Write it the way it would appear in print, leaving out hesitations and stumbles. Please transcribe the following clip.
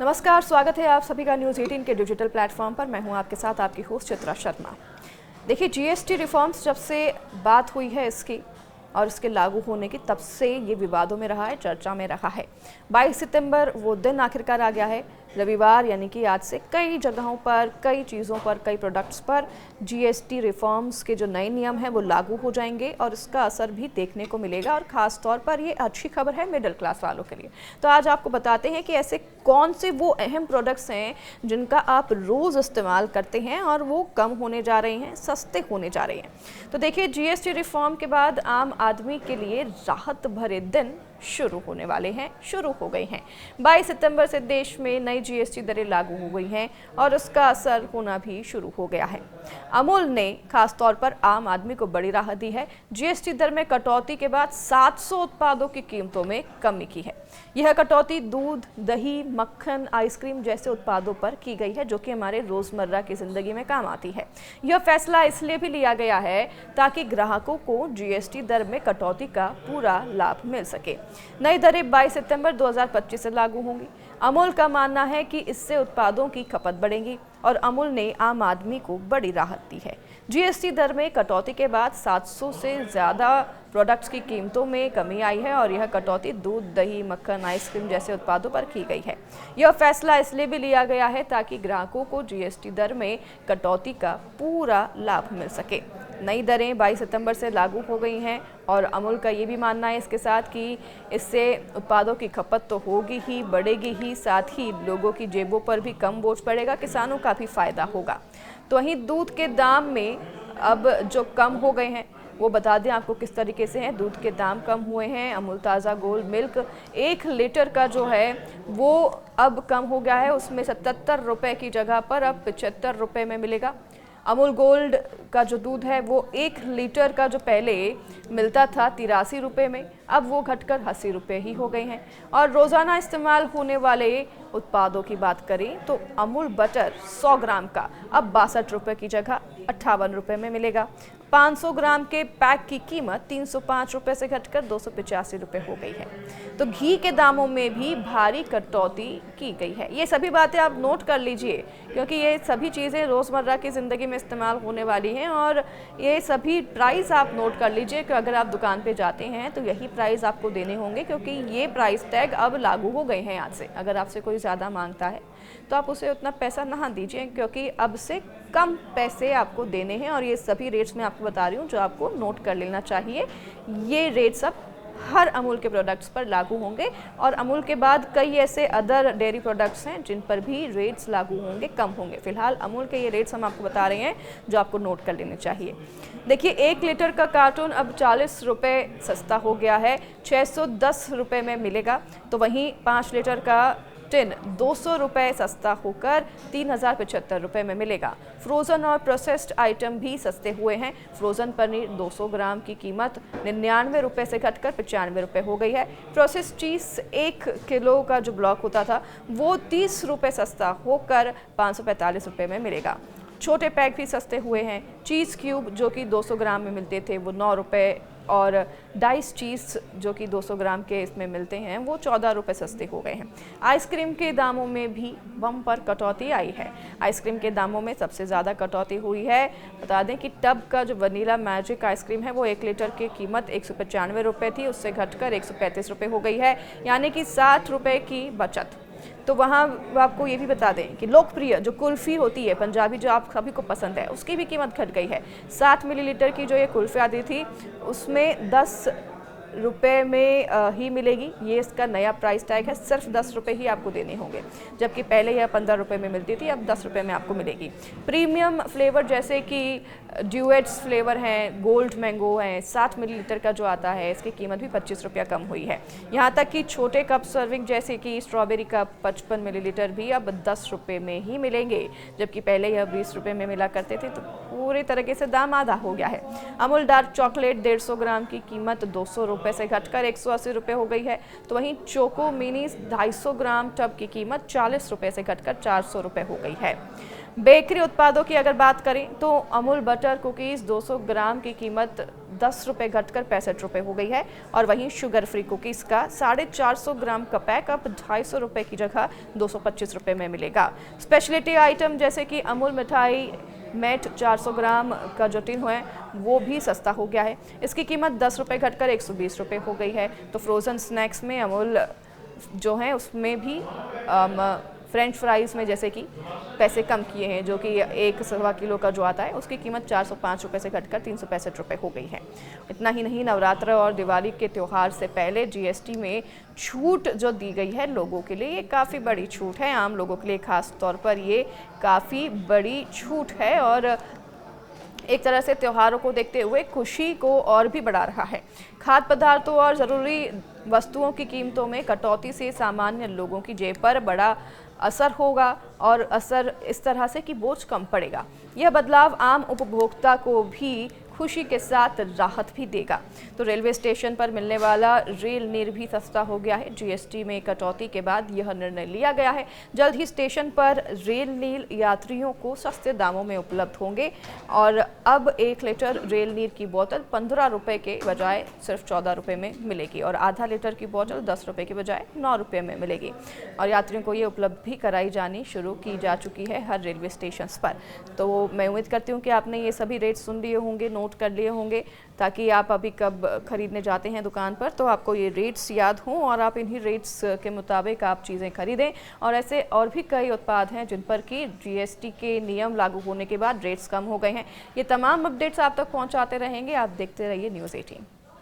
नमस्कार, स्वागत है आप सभी का न्यूज़ 18 के डिजिटल प्लेटफॉर्म पर। मैं हूं आपके साथ आपकी होस्ट चित्रा शर्मा। देखिए, जीएसटी रिफॉर्म्स जब से बात हुई है इसकी और इसके लागू होने की, तब से ये विवादों में रहा है, चर्चा में रहा है। 22 सितंबर वो दिन आखिरकार आ गया है, रविवार, यानी कि आज से कई जगहों पर, कई चीज़ों पर, कई प्रोडक्ट्स पर जीएसटी रिफॉर्म्स के जो नए नियम हैं वो लागू हो जाएंगे और इसका असर भी देखने को मिलेगा। और ख़ास तौर पर ये अच्छी खबर है मिडिल क्लास वालों के लिए। तो आज आपको बताते हैं कि ऐसे कौन से वो अहम प्रोडक्ट्स हैं जिनका आप रोज़ इस्तेमाल करते हैं और वो कम होने जा रहे हैं, सस्ते होने जा रहे हैं। तो देखिए, जीएसटी रिफॉर्म के बाद आम आदमी के लिए राहत भरे दिन शुरू होने वाले हैं, शुरू हो गए हैं। 22 सितंबर से देश में नई जीएसटी दरें लागू हो गई हैं और उसका असर होना भी शुरू हो गया है। अमूल ने खास तौर पर आम आदमी को बड़ी राहत दी है। जीएसटी दर में कटौती के बाद 700 उत्पादों की कीमतों में कमी की है। यह कटौती दूध, दही, मक्खन, आइसक्रीम जैसे उत्पादों पर की गई है, जो कि हमारे रोजमर्रा की जिंदगी में काम आती है। यह फैसला इसलिए भी लिया गया है ताकि ग्राहकों को जीएसटी दर में कटौती का पूरा लाभ मिल सके। नई दरें 22 सितंबर 2025 से लागू होंगी। अमूल का मानना है कि इससे उत्पादों की खपत बढ़ेगी और अमूल ने आम आदमी को बड़ी राहत दी है। जीएसटी दर में कटौती के बाद 700 से ज़्यादा प्रोडक्ट्स की कीमतों में कमी आई है और यह कटौती दूध, दही, मक्खन, आइसक्रीम जैसे उत्पादों पर की गई है। यह फैसला इसलिए भी लिया गया है ताकि ग्राहकों को जीएसटी दर में कटौती का पूरा लाभ मिल सके। नई दरें 22 सितंबर से लागू हो गई हैं और अमूल का ये भी मानना है इसके साथ कि इससे उत्पादों की खपत तो होगी ही, बढ़ेगी ही, साथ ही लोगों की जेबों पर भी कम बोझ पड़ेगा, किसानों का भी फायदा होगा। तो वहीं दूध के दाम में अब जो कम हो गए हैं वो बता दें आपको किस तरीके से हैं। दूध के दाम कम हुए हैं। अमूल ताज़ा गोल्ड मिल्क 1 लीटर का जो है वो अब कम हो गया है, उसमें 77 रुपये की जगह पर अब 75 रुपये में मिलेगा। अमूल गोल्ड का जो दूध है वो 1 लीटर का जो पहले मिलता था 83 रुपये में, अब वो घटकर 80 रुपये ही हो गए हैं। और रोज़ाना इस्तेमाल होने वाले उत्पादों की बात करें तो अमूल बटर 100 ग्राम का अब 62 रुपये की जगह 58 रुपये में मिलेगा। 500 ग्राम के पैक की कीमत 305 रुपये से घटकर 285 रुपये हो गई है। तो घी के दामों में भी भारी कटौती की गई है। ये सभी बातें आप नोट कर लीजिए, क्योंकि ये सभी चीज़ें रोज़मर्रा की ज़िंदगी में इस्तेमाल होने वाली हैं और ये सभी प्राइस आप नोट कर लीजिए कि अगर आप दुकान पे जाते हैं तो यही प्राइस आपको देने होंगे, क्योंकि ये प्राइस टैग अब लागू हो गए हैं आज से। अगर आपसे कोई ज़्यादा मांगता है तो आप उसे उतना पैसा ना दीजिए, क्योंकि अब से कम पैसे आपको देने हैं। और ये सभी रेट्स मैं आपको बता रही हूँ जो आपको नोट कर लेना चाहिए। ये रेट्स अब हर अमूल के प्रोडक्ट्स पर लागू होंगे और अमूल के बाद कई ऐसे अदर डेयरी प्रोडक्ट्स हैं जिन पर भी रेट्स लागू होंगे, कम होंगे। फिलहाल अमूल के ये रेट्स हम आपको बता रहे हैं जो आपको नोट कर लेने चाहिए। देखिए, 1 लीटर का कार्टून अब 40 रुपये सस्ता हो गया है, 610 रुपये में मिलेगा। तो वहीं 5 लीटर का टिन 200 रुपये सस्ता होकर 3075 रुपये में मिलेगा। फ्रोज़न और प्रोसेस्ड आइटम भी सस्ते हुए हैं। फ्रोज़न पनीर 200 ग्राम की कीमत 99 रुपये से घटकर 95 रुपये हो गई है। प्रोसेस्ड चीज़ 1 किलो का जो ब्लॉक होता था वो 30 रुपये सस्ता होकर 545 रुपये में मिलेगा। छोटे पैक भी सस्ते हुए हैं। चीज़ क्यूब जो कि 200 ग्राम में मिलते थे वो 9 रुपये और डाइस चीज़ जो कि 200 ग्राम के इसमें मिलते हैं वो 14 रुपये सस्ते हो गए हैं। आइसक्रीम के दामों में भी बम्पर कटौती आई है। आइसक्रीम के दामों में सबसे ज़्यादा कटौती हुई है। बता दें कि टब का जो वनीला मैजिक आइसक्रीम है वो 1 लीटर की कीमत 195 रुपये थी, उससे घटकर 135 रुपये हो गई है, यानी कि 60 रुपये की बचत। तो वहाँ आपको ये भी बता दें कि लोकप्रिय जो कुल्फ़ी होती है पंजाबी, जो आप सभी को पसंद है, उसकी भी कीमत घट गई है। 60 मिलीलीटर की जो ये कुल्फ़ी आती थी उसमें 10 रुपये में ही मिलेगी। ये इसका नया प्राइस टैग है, सिर्फ 10 रुपये ही आपको देने होंगे, जबकि पहले यह 15 रुपये में मिलती थी, अब 10 रुपये में आपको मिलेगी। प्रीमियम फ्लेवर जैसे कि ड्यूएट्स फ्लेवर हैं, गोल्ड मैंगो हैं, 60 मिलीलीटर का जो आता है इसकी कीमत भी 25 रुपया कम हुई है। यहाँ तक कि छोटे कप सर्विंग जैसे कि स्ट्रॉबेरी कप 55 मिलीलीटर भी अब 10 रुपये में ही मिलेंगे, जबकि पहले यह 20 रुपये में मिला करते थे। तो पूरे तरीके से दाम आधा हो गया है। अमूल डार्क चॉकलेट 150 ग्राम की कीमत 200 रुपये से घटकर 180 रुपये हो गई है। तो वहीं चोको मिनीस 250 ग्राम टब की कीमत 40 रुपये से घटकर 400 रुपये हो गई है। बेकरी उत्पादों की अगर बात करें तो अमूल बटर कुकीज़ 200 ग्राम की कीमत 10 रुपये घटकर 65 रुपये हो गई है। और वहीं शुगर फ्री कुकीज़ का 450 ग्राम का पैक अब 250 रुपये की जगह 225 रुपये में मिलेगा। स्पेशलिटी आइटम जैसे कि अमूल मिठाई मैट 400 ग्राम का जो टिन है वो भी सस्ता हो गया है। इसकी कीमत 10 रुपये घटकर 120 रुपये हो गई है। तो फ्रोज़न स्नैक्स में अमूल जो है उसमें भी फ्रेंच फ्राइज़ में जैसे कि पैसे कम किए हैं, जो कि 1.25 किलो का जो आता है उसकी कीमत 405 रुपये से घटकर 365 रुपये हो गई है। इतना ही नहीं, नवरात्र और दिवाली के त्यौहार से पहले जीएसटी में छूट जो दी गई है लोगों के लिए, ये काफ़ी बड़ी छूट है। आम लोगों के लिए खास तौर पर ये काफ़ी बड़ी छूट है और एक तरह से त्योहारों को देखते हुए खुशी को और भी बढ़ा रहा है। खाद्य पदार्थों और ज़रूरी वस्तुओं की कीमतों में कटौती से सामान्य लोगों की जेब पर बड़ा असर होगा और असर इस तरह से कि बोझ कम पड़ेगा। यह बदलाव आम उपभोक्ता को भी खुशी के साथ राहत भी देगा। तो रेलवे स्टेशन पर मिलने वाला रेल नीर भी सस्ता हो गया है। जीएसटी में कटौती के बाद यह निर्णय लिया गया है। जल्द ही स्टेशन पर रेल नीर यात्रियों को सस्ते दामों में उपलब्ध होंगे और अब 1 लीटर रेल नीर की बोतल 15 रुपये के बजाय सिर्फ 14 रुपये में मिलेगी और आधा लीटर की बोतल 10 रुपये के बजाय 9 रुपये में मिलेगी। और यात्रियों को ये उपलब्ध भी कराई जानी शुरू की जा चुकी है हर रेलवे स्टेशन पर। तो मैं उम्मीद करती हूँ कि आपने ये सभी रेट सुन लिए होंगे, नोट कर लिए होंगे, ताकि आप अभी कब खरीदने जाते हैं दुकान पर तो आपको ये रेट्स याद हों और आप इन्हीं रेट्स के मुताबिक आप चीज़ें खरीदें। और ऐसे और भी कई उत्पाद हैं जिन पर कि जीएसटी के नियम लागू होने के बाद रेट्स कम हो गए हैं। ये तमाम अपडेट्स आप तक पहुंचाते रहेंगे। आप देखते रहिए न्यूज़ 18।